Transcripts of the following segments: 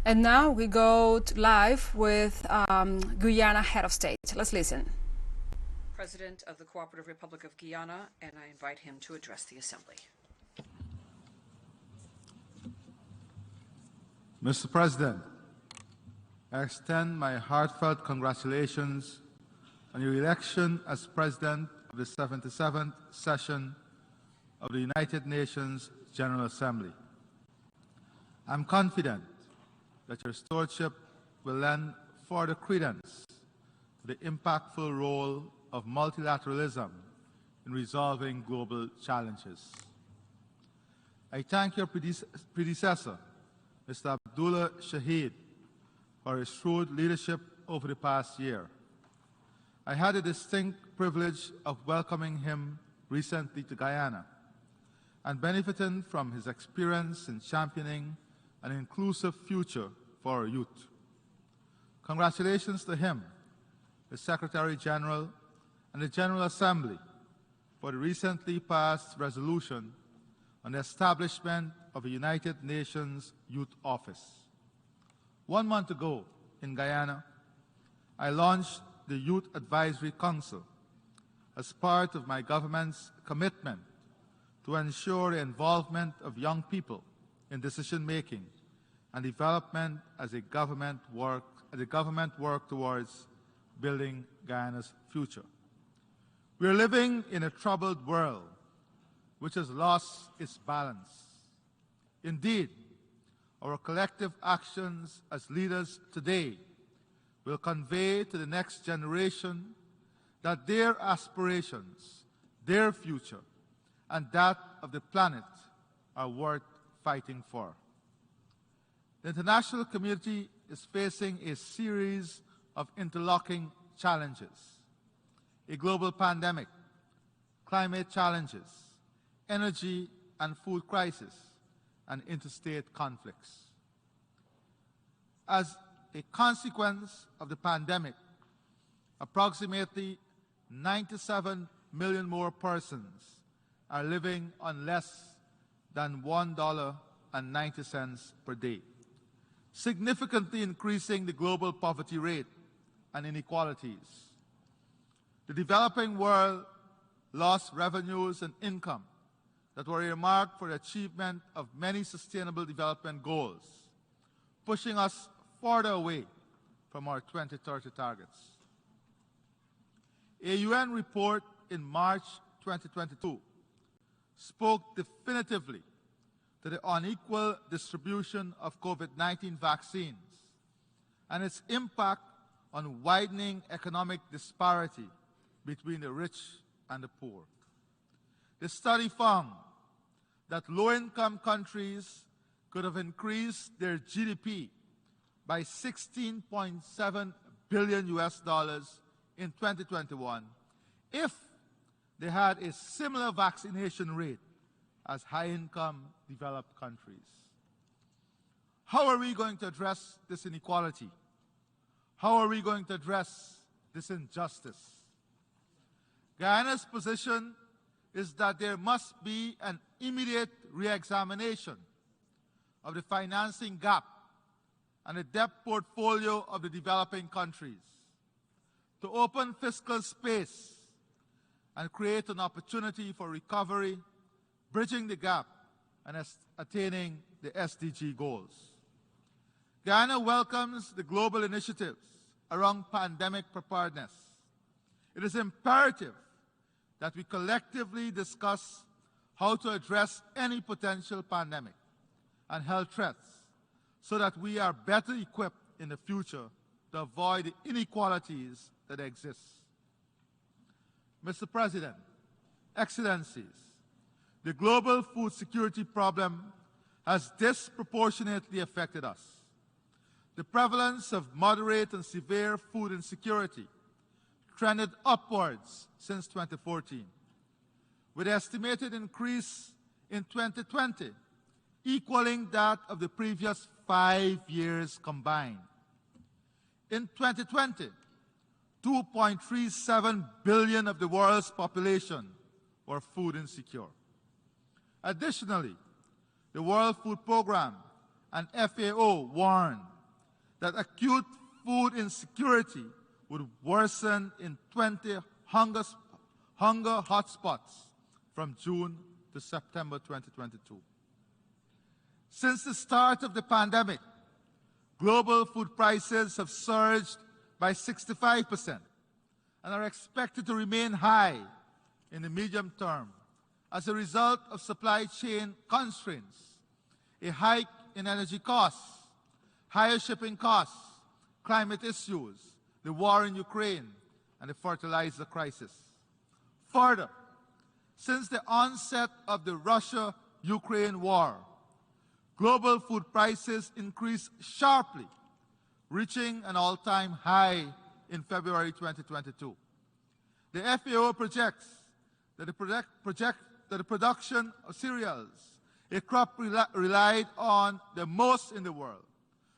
And now we go live with Guyana Head of State. Let's listen. President of the Cooperative Republic of Guyana, and I invite him to address the Assembly. Mr. President, I extend my heartfelt congratulations on your election as President of the 77th session of the United Nations General Assembly. I'm confident that your stewardship will lend further credence to the impactful role of multilateralism in resolving global challenges. I thank your predecessor, Mr. Abdullah Shahid, for his shrewd leadership over the past year. I had the distinct privilege of welcoming him recently to Guyana and benefiting from his experience in championing an inclusive future for our youth. Congratulations to him, the Secretary General, and the General Assembly for the recently passed resolution on the establishment of a United Nations Youth Office. 1 month ago in Guyana, I launched the Youth Advisory Council as part of my government's commitment to ensure the involvement of young people in decision-making and development as the government work towards building Guyana's future. We are living in a troubled world which has lost its balance. Indeed, our collective actions as leaders today will convey to the next generation that their aspirations, their future, and that of the planet are worth fighting for. The international community is facing a series of interlocking challenges: a global pandemic, climate challenges, energy and food crisis, and interstate conflicts. As a consequence of the pandemic, approximately 97 million more persons are living on less than $1.90 per day, significantly increasing the global poverty rate and inequalities. The developing world lost revenues and income that were earmarked for the achievement of many sustainable development goals, pushing us further away from our 2030 targets. A UN report in March 2022 spoke definitively to the unequal distribution of COVID-19 vaccines and its impact on widening economic disparity between the rich and the poor. The study found that low-income countries could have increased their GDP by $16.7 billion in 2021 if they had a similar vaccination rate as high-income developed countries. How are we going to address this inequality? How are we going to address this injustice? Guyana's position is that there must be an immediate re-examination of the financing gap and the debt portfolio of the developing countries to open fiscal space and create an opportunity for recovery, bridging the gap and attaining the SDG goals. Guyana welcomes the global initiatives around pandemic preparedness. It is imperative that we collectively discuss how to address any potential pandemic and health threats so that we are better equipped in the future to avoid the inequalities that exist. Mr. President, Excellencies, the global food security problem has disproportionately affected us. The prevalence of moderate and severe food insecurity trended upwards since 2014, with an estimated increase in 2020 equaling that of the previous 5 years combined. In 2020, 2.37 billion of the world's population were food insecure. Additionally, the World Food Programme and FAO warned that acute food insecurity would worsen in 20 hunger hotspots from June to September 2022. Since the start of the pandemic, global food prices have surged by 65% and are expected to remain high in the medium term as a result of supply chain constraints, a hike in energy costs, higher shipping costs, climate issues, the war in Ukraine, and the fertilizer crisis. Further, since the onset of the Russia-Ukraine war, global food prices increased sharply, reaching an all-time high in February 2022. The FAO projects that the production of cereals, a crop relied on the most in the world,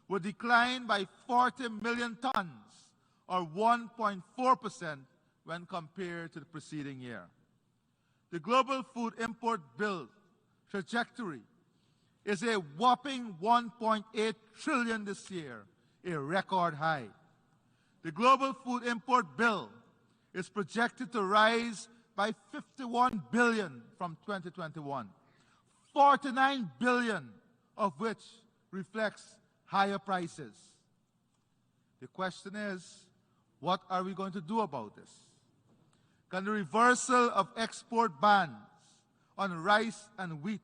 would decline by 40 million tons, or 1.4% when compared to the preceding year. The global food import bill trajectory is a whopping 1.8 trillion this year, a record high. The global food import bill is projected to rise by 51 billion from 2021, 49 billion of which reflects higher prices. The question is, what are we going to do about this? Can the reversal of export bans on rice and wheat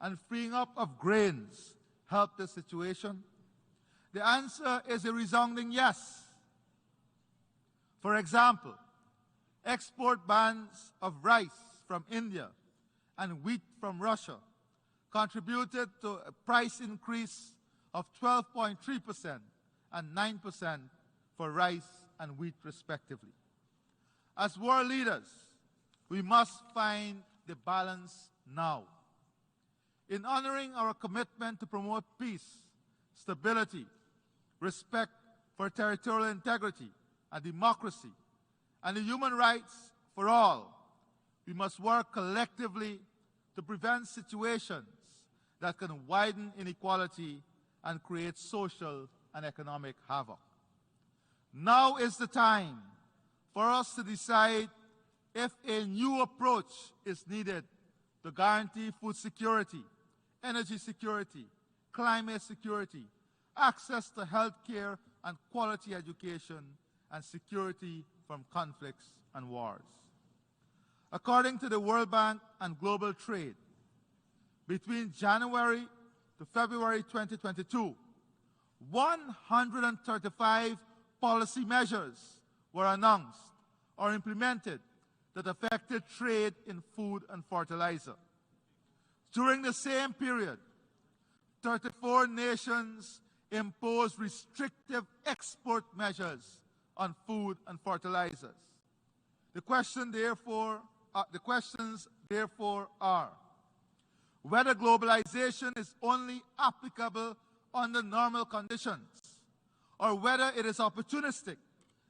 and freeing up of grains help the situation? The answer is a resounding yes. For example, export bans of rice from India and wheat from Russia contributed to a price increase of 12.3% and 9% for rice and wheat respectively. As world leaders, we must find the balance now. In honoring our commitment to promote peace, stability, respect for territorial integrity and democracy, and the human rights for all, we must work collectively to prevent situations that can widen inequality and create social and economic havoc. Now is the time for us to decide if a new approach is needed to guarantee food security, energy security, climate security, access to health care and quality education, and security from conflicts and wars. According to the World Bank and Global Trade, between January to February 2022, 135 policy measures were announced or implemented that affected trade in food and fertilizer. During the same period, 34 nations imposed restrictive export measures on food and fertilizers. The questions therefore are whether globalization is only applicable under normal conditions, or whether it is opportunistic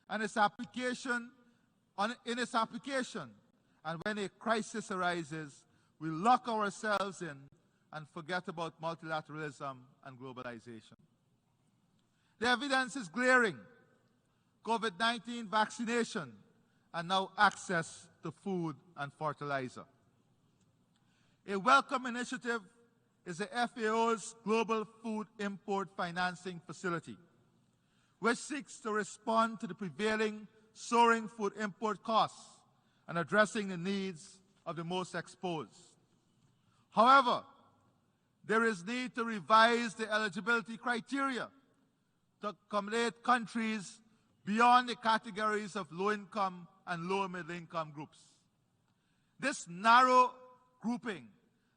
and its application, and when a crisis arises, we lock ourselves in and forget about multilateralism and globalization. The evidence is glaring. COVID-19 vaccination and now access to food and fertilizer. A welcome initiative is the FAO's Global Food Import Financing Facility, which seeks to respond to the prevailing soaring food import costs and addressing the needs of the most exposed. However, there is need to revise the eligibility criteria to accommodate countries beyond the categories of low-income and low-middle-income groups. This narrow grouping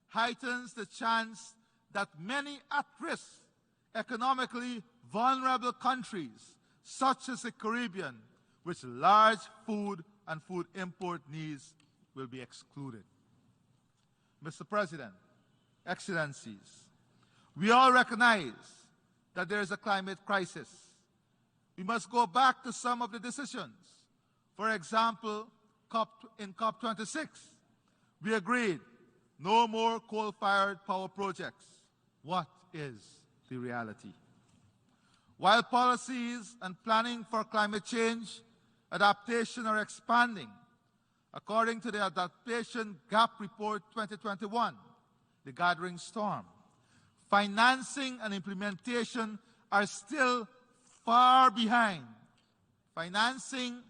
heightens the chance that many at-risk, economically vulnerable countries, such as the Caribbean, with large food and food import needs, will be excluded. Mr. President, Excellencies, we all recognize that there is a climate crisis. We must go back to some of the decisions. For example, in COP26, we agreed no more coal-fired power projects. What is the reality? While policies and planning for climate change adaptation are expanding, according to the Adaptation Gap Report 2021, the Gathering Storm, financing and implementation are still far behind. Financing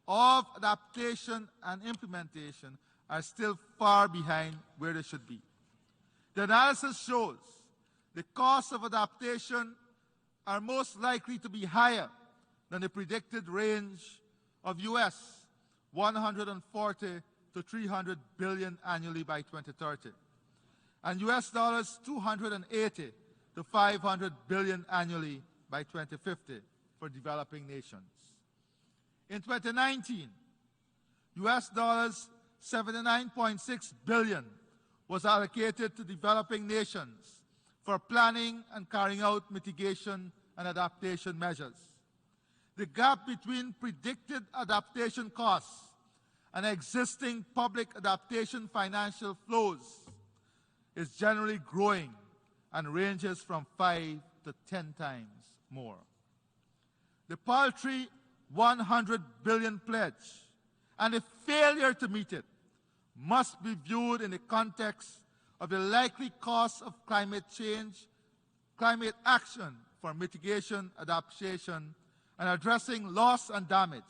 of adaptation and implementation are still far behind where they should be. The analysis shows the costs of adaptation are most likely to be higher than the predicted range of US 140 to 300 billion annually by 2030, and US dollars 280 to 500 billion annually by 2050 for developing nations. In 2019, US dollars 79.6 billion was allocated to developing nations for planning and carrying out mitigation and adaptation measures. The gap between predicted adaptation costs and existing public adaptation financial flows is generally growing and ranges from 5 to 10 times more. The paltry 100 billion pledge and the failure to meet it must be viewed in the context of the likely costs of climate change, climate action for mitigation, adaptation, and addressing loss and damage.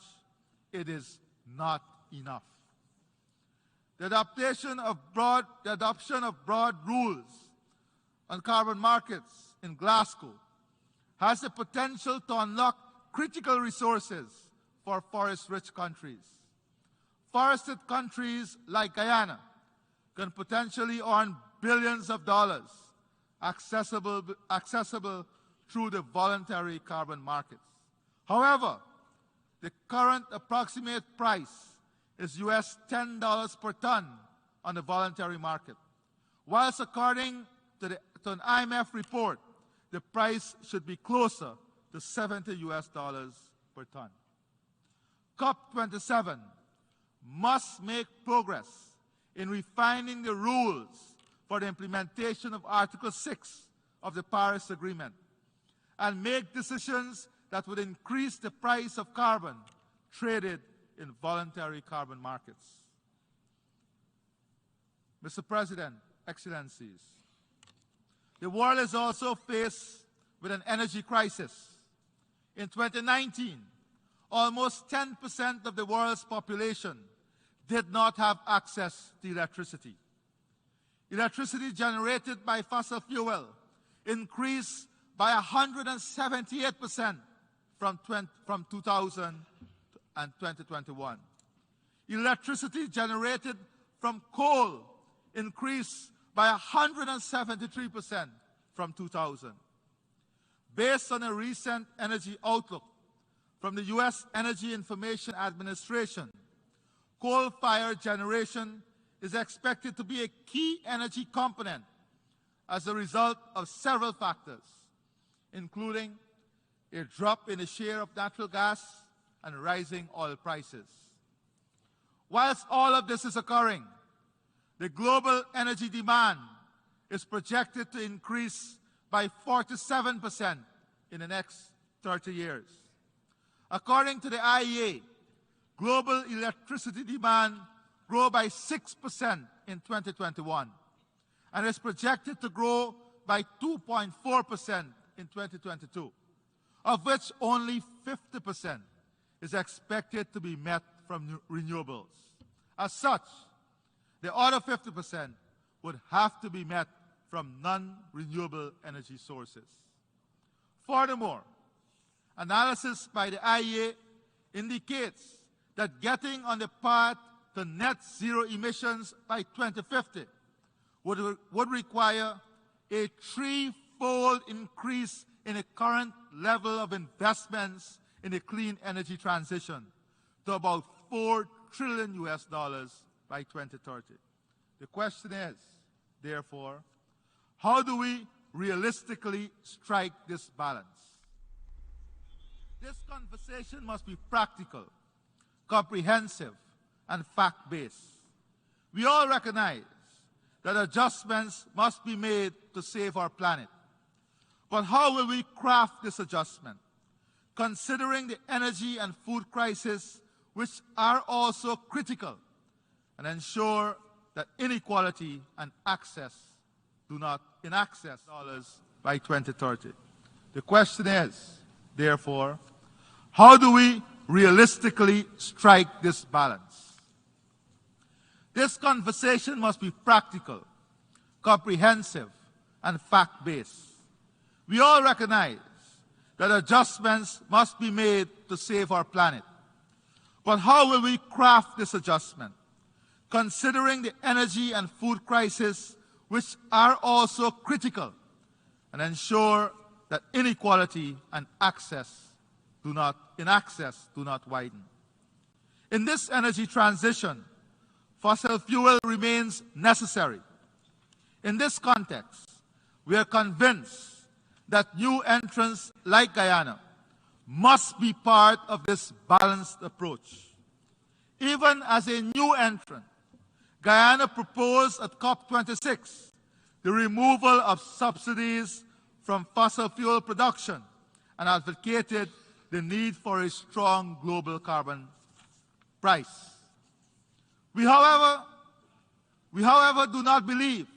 It is not enough. The adoption of broad rules on carbon markets in Glasgow has the potential to unlock critical resources for forest-rich countries. Forested countries like Guyana can potentially earn billions of dollars accessible through the voluntary carbon markets. However, the current approximate price is US $10 per ton on the voluntary market, whilst according to an IMF report, the price should be closer to $70 per ton. COP27 must make progress in refining the rules for the implementation of Article 6 of the Paris Agreement and make decisions that would increase the price of carbon traded in voluntary carbon markets. Mr. President, Excellencies, the world is also faced with an energy crisis. In 2019, almost 10% of the world's population did not have access to electricity. Electricity generated by fossil fuel increased by 178% from 2000 and 2021. Electricity generated from coal increased by 173% from 2000. Based on a recent energy outlook from the U.S. Energy Information Administration, coal-fired generation is expected to be a key energy component as a result of several factors, including a drop in the share of natural gas and rising oil prices. Whilst all of this is occurring, the global energy demand is projected to increase by 47% in the next 30 years. According to the IEA, global electricity demand grew by 6% in 2021 and is projected to grow by 2.4% in 2022, of which only 50% is expected to be met from renewables. As such, the other 50% would have to be met from non-renewable energy sources. Furthermore, analysis by the IEA indicates that getting on the path to net zero emissions by 2050 would require a threefold increase in the current level of investments in the clean energy transition to about $4 trillion by 2030. The question is, therefore, how do we realistically strike this balance? This conversation must be practical, comprehensive, and fact-based. We all recognize that adjustments must be made to save our planet. But how will we craft this adjustment? considering the energy and food crisis, which are also critical, and ensure that inequality and access do not in access dollars by 2030. The question is, therefore, how do we realistically strike this balance? This conversation must be practical, comprehensive, and fact-based. We all recognize that adjustments must be made to save our planet. But how will we craft this adjustment, considering the energy and food crisis, which are also critical, and ensure that inequality and access do not widen? In this energy transition, fossil fuel remains necessary. In this context, we are convinced that new entrants like Guyana must be part of this balanced approach. Even as a new entrant, Guyana proposed at COP26 the removal of subsidies from fossil fuel production and advocated the need for a strong global carbon price. We, however, do not believe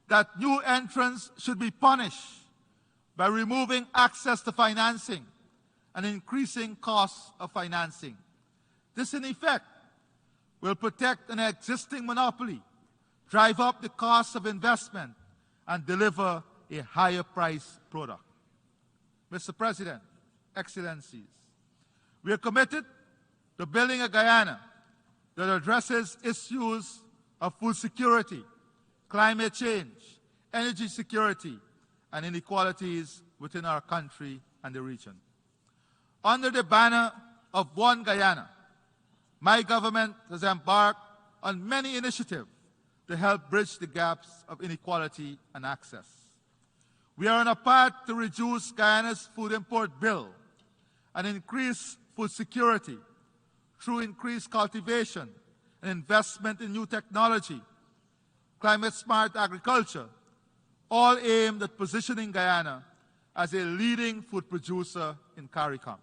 that new entrants should be punished by removing access to financing and increasing costs of financing. This, in effect, will protect an existing monopoly, drive up the cost of investment, and deliver a higher price product. Mr. President, Excellencies, we are committed to building a Guyana that addresses issues of food security, climate change, energy security, and inequalities within our country and the region. Under the banner of One Guyana, my government has embarked on many initiatives to help bridge the gaps of inequality and access. We are on a path to reduce Guyana's food import bill and increase food security through increased cultivation and investment in new technology, climate-smart agriculture, all aimed at positioning Guyana as a leading food producer in CARICOM.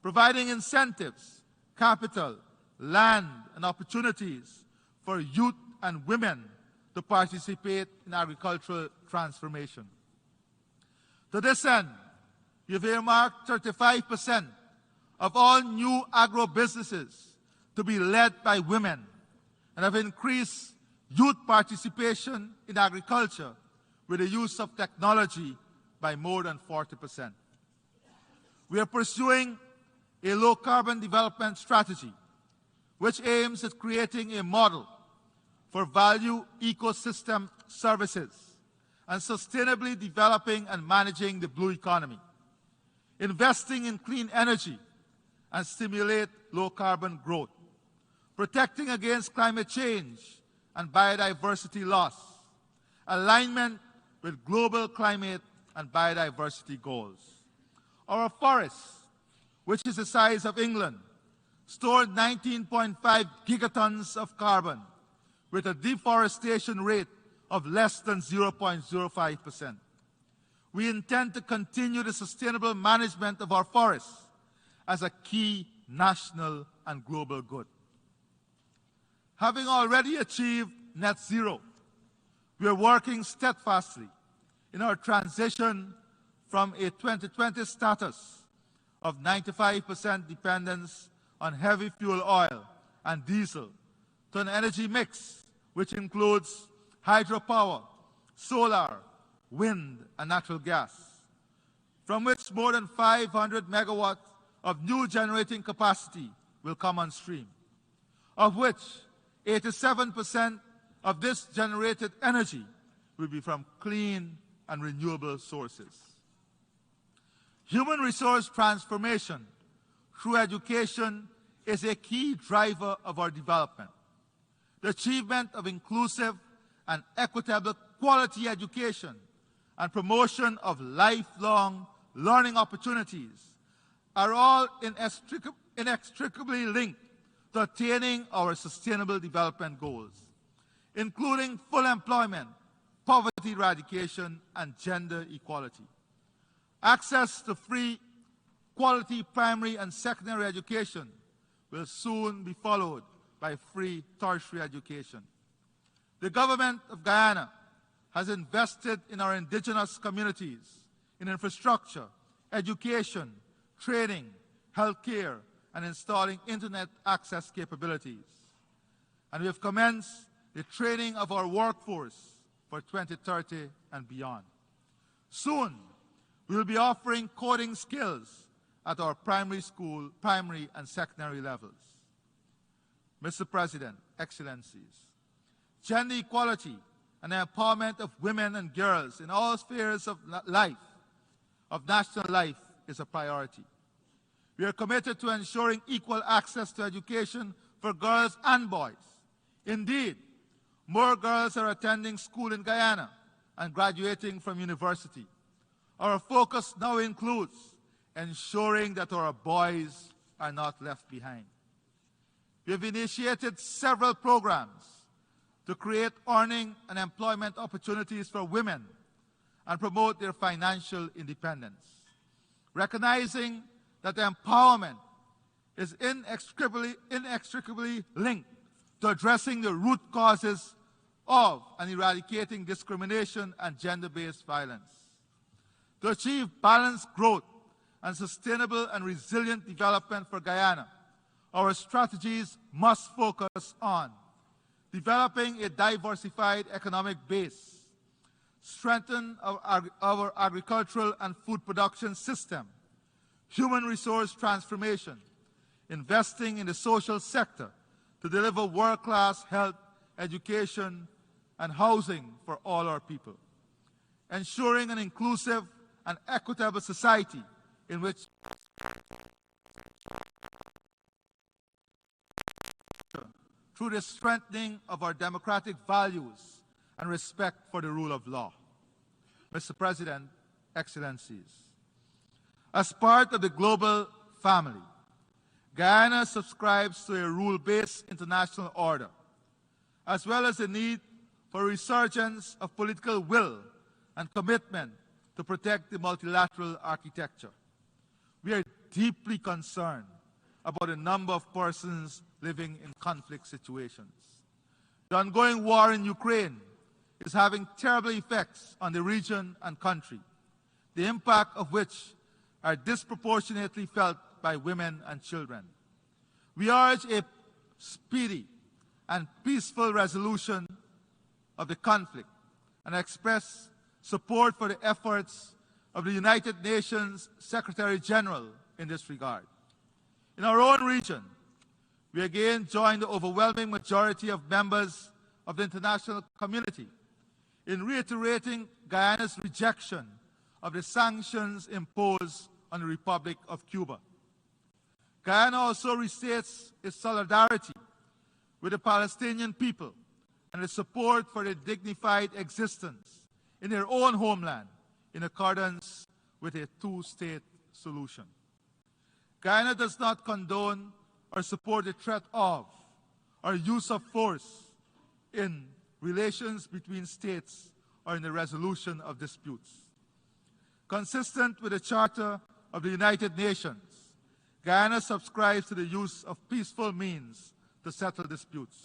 Providing incentives, capital, land, and opportunities for youth and women to participate in agricultural transformation. To this end, we've earmarked 35% of all new agro-businesses to be led by women and have increased youth participation in agriculture with the use of technology by more than 40%. We are pursuing a low-carbon development strategy which aims at creating a model for value ecosystem services and sustainably developing and managing the blue economy, investing in clean energy and stimulate low-carbon growth, protecting against climate change and biodiversity loss, alignment with global climate and biodiversity goals. Our forests, which is the size of England, stored 19.5 gigatons of carbon with a deforestation rate of less than 0.05%. We intend to continue the sustainable management of our forests as a key national and global good. Having already achieved net zero, we are working steadfastly in our transition from a 2020 status of 95% dependence on heavy fuel oil and diesel to an energy mix which includes hydropower, solar, wind, and natural gas, from which more than 500 megawatts of new generating capacity will come on stream, of which 87% of this generated energy will be from clean and renewable sources. Human resource transformation through education is a key driver of our development. The achievement of inclusive and equitable quality education and promotion of lifelong learning opportunities are all inextricably linked to attaining our sustainable development goals, including full employment, poverty eradication, and gender equality. Access to free quality primary and secondary education will soon be followed by free tertiary education. The government of Guyana has invested in our indigenous communities in infrastructure, education, training, healthcare, and installing internet access capabilities. And we have commenced the training of our workforce for 2030 and beyond. Soon, we will be offering coding skills at our primary school, primary and secondary levels. Mr. President, Excellencies, gender equality and the empowerment of women and girls in all spheres of life, of national life, is a priority. We are committed to ensuring equal access to education for girls and boys. Indeed, more girls are attending school in Guyana and graduating from university. Our focus now includes ensuring that our boys are not left behind. We have initiated several programs to create earning and employment opportunities for women and promote their financial independence. Recognizing that empowerment is inextricably linked to addressing the root causes of and eradicating discrimination and gender-based violence. To achieve balanced growth and sustainable and resilient development for Guyana, our strategies must focus on developing a diversified economic base, strengthen our agricultural and food production system, human resource transformation, investing in the social sector to deliver world-class health, education, and housing for all our people, ensuring an inclusive and equitable society in which through the strengthening of our democratic values and respect for the rule of law. Mr. President, Excellencies, as part of the global family, Guyana subscribes to a rule-based international order, as well as the need for resurgence of political will and commitment to protect the multilateral architecture. We are deeply concerned about the number of persons living in conflict situations. The ongoing war in Ukraine is having terrible effects on the region and country, the impact of which are disproportionately felt by women and children. We urge a speedy and peaceful resolution of the conflict and express support for the efforts of the United Nations Secretary General in this regard. In our own region, we again join the overwhelming majority of members of the international community in reiterating Guyana's rejection of the sanctions imposed on the Republic of Cuba. Guyana also restates its solidarity with the Palestinian people and its support for their dignified existence in their own homeland in accordance with a two-state solution. Guyana does not condone or support the threat of or use of force in relations between states or in the resolution of disputes. Consistent with the Charter of the United Nations, Guyana subscribes to the use of peaceful means to settle disputes.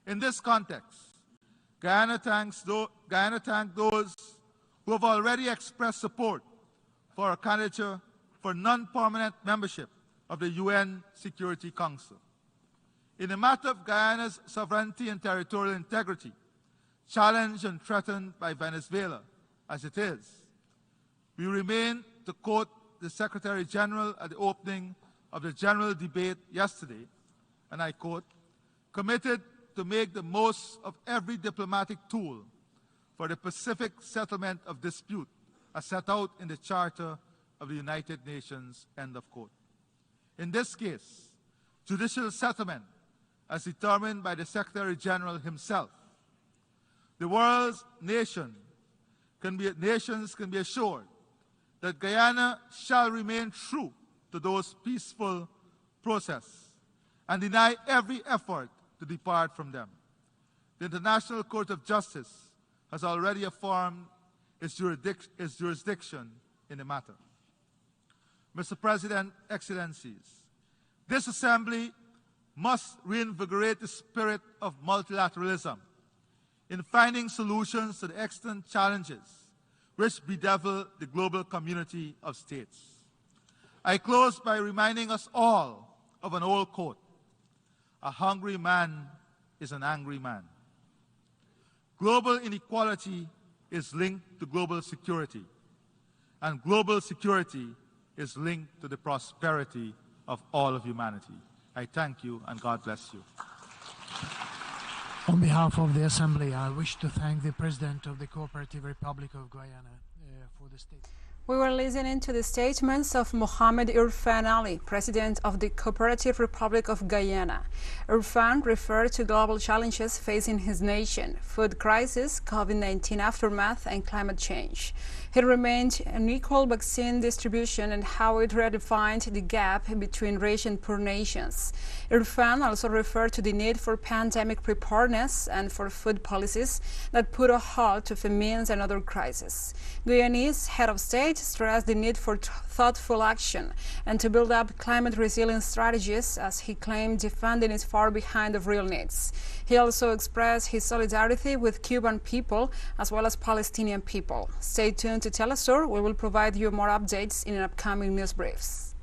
In this context, Guyana thanks those who have already expressed support for a candidature for non-permanent membership of the UN Security Council. In the matter of Guyana's sovereignty and territorial integrity, challenged and threatened by Venezuela as it is, we remain, to quote the Secretary General at the opening of the general debate yesterday, and I quote, committed to make the most of every diplomatic tool for the pacific settlement of dispute as set out in the Charter of the United Nations, end of quote. In this case, judicial settlement as determined by the Secretary General himself. The world's nations can be assured that Guyana shall remain true to those peaceful processes and deny every effort to depart from them. The International Court of Justice has already affirmed its jurisdiction in the matter. Mr. President, Excellencies, this Assembly must reinvigorate the spirit of multilateralism in finding solutions to the extant challenges which bedevil the global community of states. I close by reminding us all of an old quote: "A hungry man is an angry man." Global inequality is linked to global security, and global security is linked to the prosperity of all of humanity. I thank you, and God bless you. On behalf of the Assembly, I wish to thank the President of the Cooperative Republic of Guyana for the statement. We were listening to the statements of Mohamed Irfaan Ali, President of the Cooperative Republic of Guyana. Irfaan referred to global challenges facing his nation: food crisis, COVID-19 aftermath, and climate change. He remained unequal vaccine distribution and how it redefined the gap between rich and poor nations. Irfaan also referred to the need for pandemic preparedness and for food policies that put a halt to famines and other crises. Guyanese head of state stressed the need for thoughtful action and to build up climate resilience strategies, as he claimed defunding is far behind of real needs. He also expressed his solidarity with Cuban people as well as Palestinian people. Stay tuned to teleSUR. We will provide you more updates in upcoming news briefs.